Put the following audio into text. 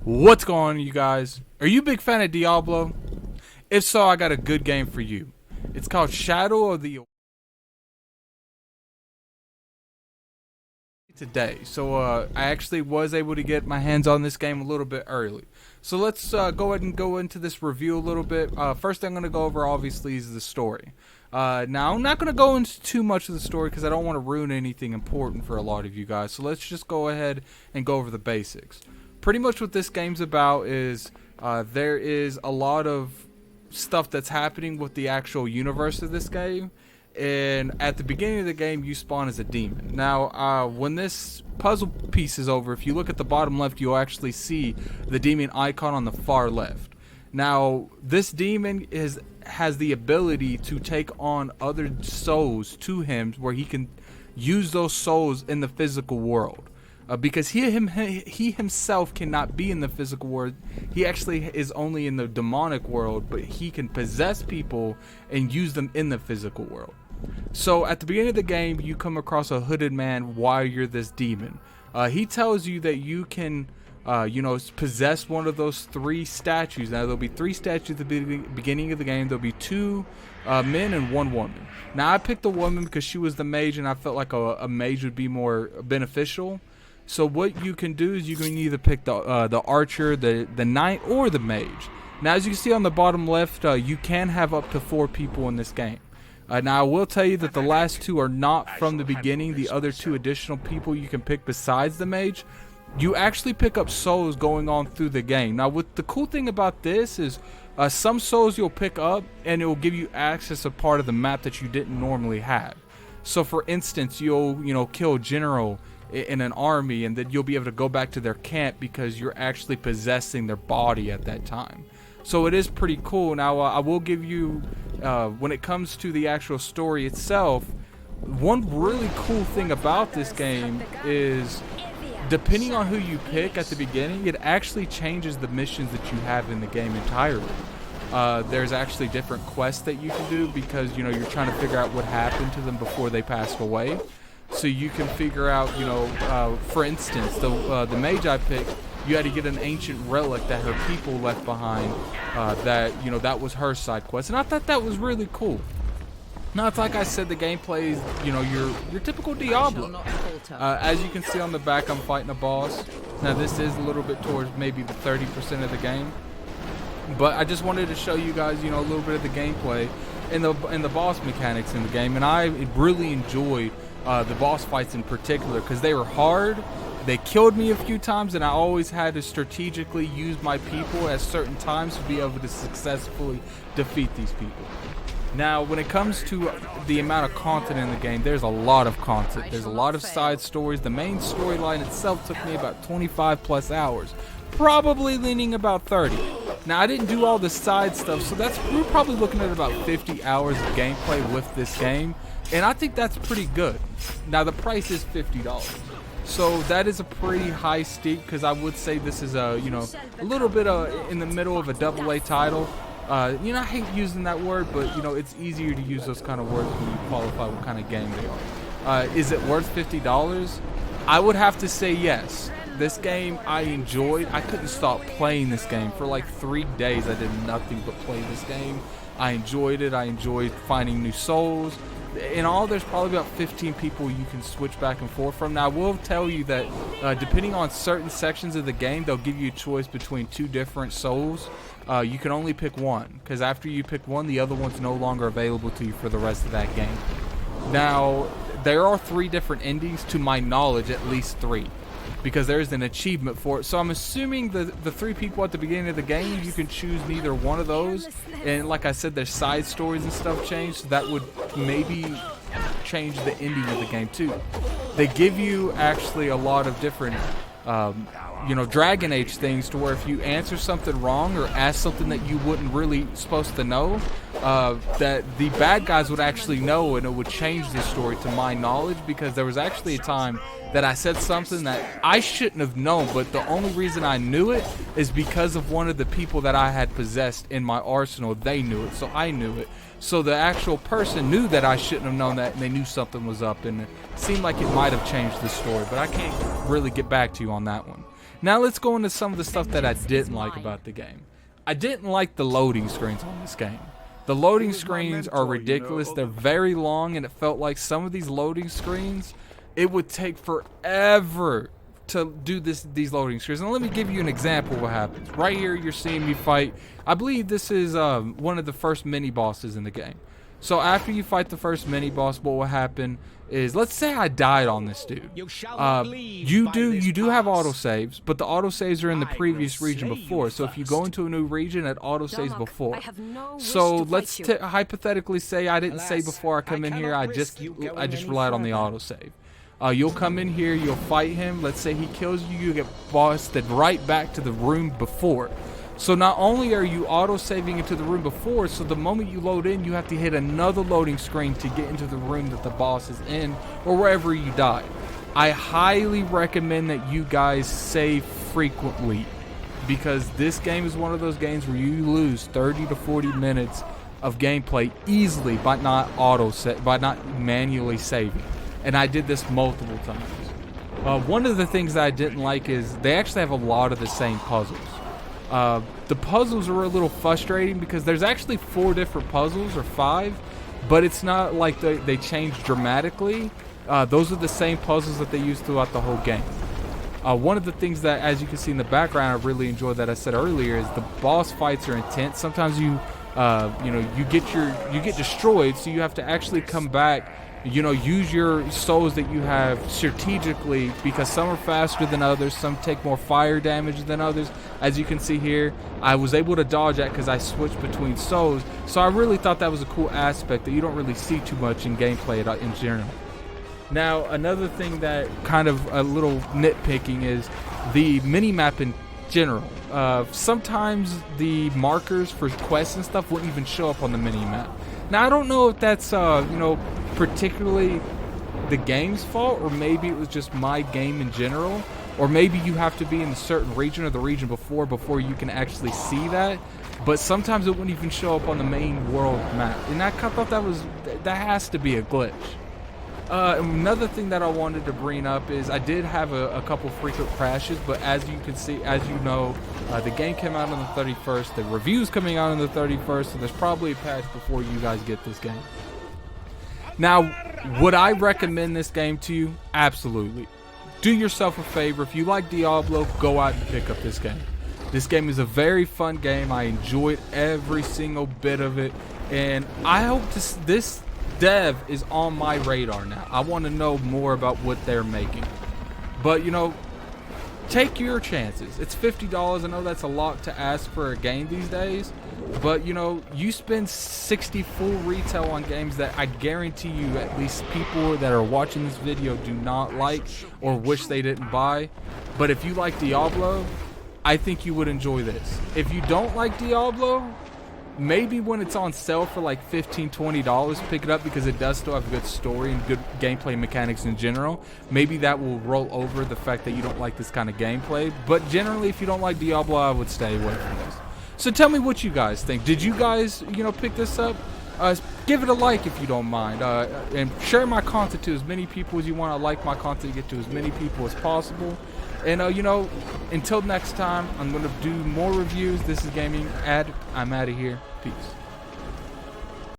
What's going on, you guys? Are you a big fan of Diablo? If so, I got a good game for you. It's called Shadow of the today. So I actually was able to get my hands on this game a little bit early. So let's go ahead and go into this review a little bit. First thing I'm going to go over obviously is the story. Now I'm not going to go into too much of the story because I don't want to ruin anything important for a lot of you guys. So let's just go ahead and go over the basics. Pretty much what this game's about is there is a lot of stuff that's happening with the actual universe of this game. And at the beginning of the game, you spawn as a demon. Now, when this puzzle piece is over, if you look at the bottom left, you'll actually see the demon icon on the far left. Now, this demon has the ability to take on other souls to him, where he can use those souls in the physical world. Because he himself cannot be in the physical world. He actually is only in the demonic world, but he can possess people and use them in the physical world. So at the beginning of the game, you come across a hooded man while you're this demon. He tells you that you can possess one of those three statues. Now there'll be three statues at the beginning of the game. There'll be two men and one woman. Now I picked the woman because she was the mage, and I felt like a mage would be more beneficial. So what you can do is you can either pick the archer, the knight, or the mage. Now as you can see on the bottom left, you can have up to 4 people in this game. Now I will tell you that the last 2 are not from the beginning. The other 2 additional people you can pick besides the mage, you actually pick up souls going on through the game. Now what the cool thing about this is some souls you'll pick up and it will give you access to part of the map that you didn't normally have. So for instance, you'll kill a general in an army, and then you'll be able to go back to their camp because you're actually possessing their body at that time. So it is pretty cool. Now I will give you, when it comes to the actual story itself, one really cool thing about this game is depending on who you pick at the beginning, it actually changes the missions that you have in the game entirely. There's actually different quests that you can do because you're trying to figure out what happened to them before they passed away. So you can figure out, for instance, the mage I picked, you had to get an ancient relic that her people left behind. That was her side quest, and I thought that was really cool. Now, it's like I said, the gameplay is, your typical Diablo. As you can see on the back, I'm fighting a boss. Now, this is a little bit towards maybe the 30% of the game, but I just wanted to show you guys, a little bit of the gameplay and the boss mechanics in the game, and I really enjoyed the boss fights in particular because they were hard. They killed me a few times, and I always had to strategically use my people at certain times to be able to successfully defeat these people. Now, when it comes to the amount of content in the game, there's a lot of content. There's a lot of side stories. The main storyline itself took me about 25 plus hours, probably leaning about 30. Now, I didn't do all the side stuff, so we're probably looking at about 50 hours of gameplay with this game, and I think that's pretty good. Now, the price is $50. So that is a pretty high steep because I would say this is a little bit in the middle of a AA title. I hate using that word, but it's easier to use those kind of words when you qualify what kind of game they are. Is it worth $50? I would have to say yes. This game I enjoyed. I couldn't stop playing this game for like 3 days. I did nothing but play this game. I enjoyed it. I enjoyed finding new souls. In all, there's probably about 15 people you can switch back and forth from. Now, I will tell you that depending on certain sections of the game, they'll give you a choice between 2 different souls. You can only pick one, because after you pick one, the other one's no longer available to you for the rest of that game. Now, there are 3 different endings, to my knowledge, at least 3. Because there's an achievement for it. So I'm assuming the 3 people at the beginning of the game, you can choose neither one of those. And like I said, there's side stories and stuff changed, so that would maybe change the ending of the game too. They give you actually a lot of different Dragon Age things to where if you answer something wrong or ask something that you wouldn't really supposed to know, that the bad guys would actually know, and it would change the story to my knowledge, because there was actually a time that I said something that I shouldn't have known, but the only reason I knew it is because of one of the people that I had possessed in my arsenal. They knew it, so I knew it. So the actual person knew that I shouldn't have known that, and they knew something was up, and it seemed like it might have changed the story, but I can't really get back to you on that one. Now let's go into some of the stuff that I didn't like about the game. I didn't like the loading screens on this game. The loading screens are ridiculous. They're very long, and it felt like some of these loading screens, it would take forever to do these loading screens. And let me give you an example of what happens. Right here, you're seeing me fight. I believe this is one of the first mini bosses in the game. So after you fight the first mini boss, what will happen is, let's say I died on this dude. You do have autosaves, but the autosaves are in the previous region before. So if you go into a new region, it autosaves before. So let's hypothetically say I didn't save before I come in here. I just relied on the autosave. You'll come in here, you'll fight him. Let's say he kills you, you get busted right back to the room before. So not only are you auto-saving into the room before, so the moment you load in, you have to hit another loading screen to get into the room that the boss is in, or wherever you died. I highly recommend that you guys save frequently, because this game is one of those games where you lose 30 to 40 minutes of gameplay easily by not manually saving. And I did this multiple times. One of the things that I didn't like is they actually have a lot of the same puzzles. The puzzles are a little frustrating because there's actually 4 different puzzles, or 5, but it's not like they change dramatically. Those are the same puzzles that they use throughout the whole game. One of the things that, as you can see in the background, I really enjoyed that I said earlier is the boss fights are intense. Sometimes you get destroyed, so you have to actually come back. Use your souls that you have strategically, because some are faster than others, some take more fire damage than others. As you can see here, I was able to dodge that because I switched between souls. So I really thought that was a cool aspect that you don't really see too much in gameplay in general. Now, another thing that kind of a little nitpicking is the mini-map in general. Sometimes the markers for quests and stuff wouldn't even show up on the mini-map. Now, I don't know if that's, particularly the game's fault, or maybe it was just my game in general, or maybe you have to be in a certain region or the region before you can actually see that. But sometimes it wouldn't even show up on the main world map, and I thought that has to be a glitch. Another thing that I wanted to bring up is I did have a couple frequent crashes, but as you can see, as you know, the game came out on the 31st, the review's coming out on the 31st, so there's probably a patch before you guys get this game. Now, would I recommend this game to you? Absolutely. Do yourself a favor. If you like Diablo, go out and pick up this game. This game is a very fun game. I enjoyed every single bit of it, and I hope this dev is on my radar now. I want to know more about what they're making. But, take your chances. It's $50. I know that's a lot to ask for a game these days, but you spend $60 full retail on games that I guarantee you at least people that are watching this video do not like or wish they didn't buy. But if you like Diablo, I think you would enjoy this. If you don't like Diablo, maybe when it's on sale for like $15, $20, pick it up, because it does still have a good story and good gameplay mechanics in general. Maybe that will roll over the fact that you don't like this kind of gameplay. But generally, if you don't like Diablo, I would stay away from this. So tell me what you guys think. Did you guys, pick this up? Give it a like if you don't mind. And share my content to as many people as you want. I like my content to get to as many people as possible. And, until next time, I'm going to do more reviews. This is Gaming Addict. I'm out of here. Peace.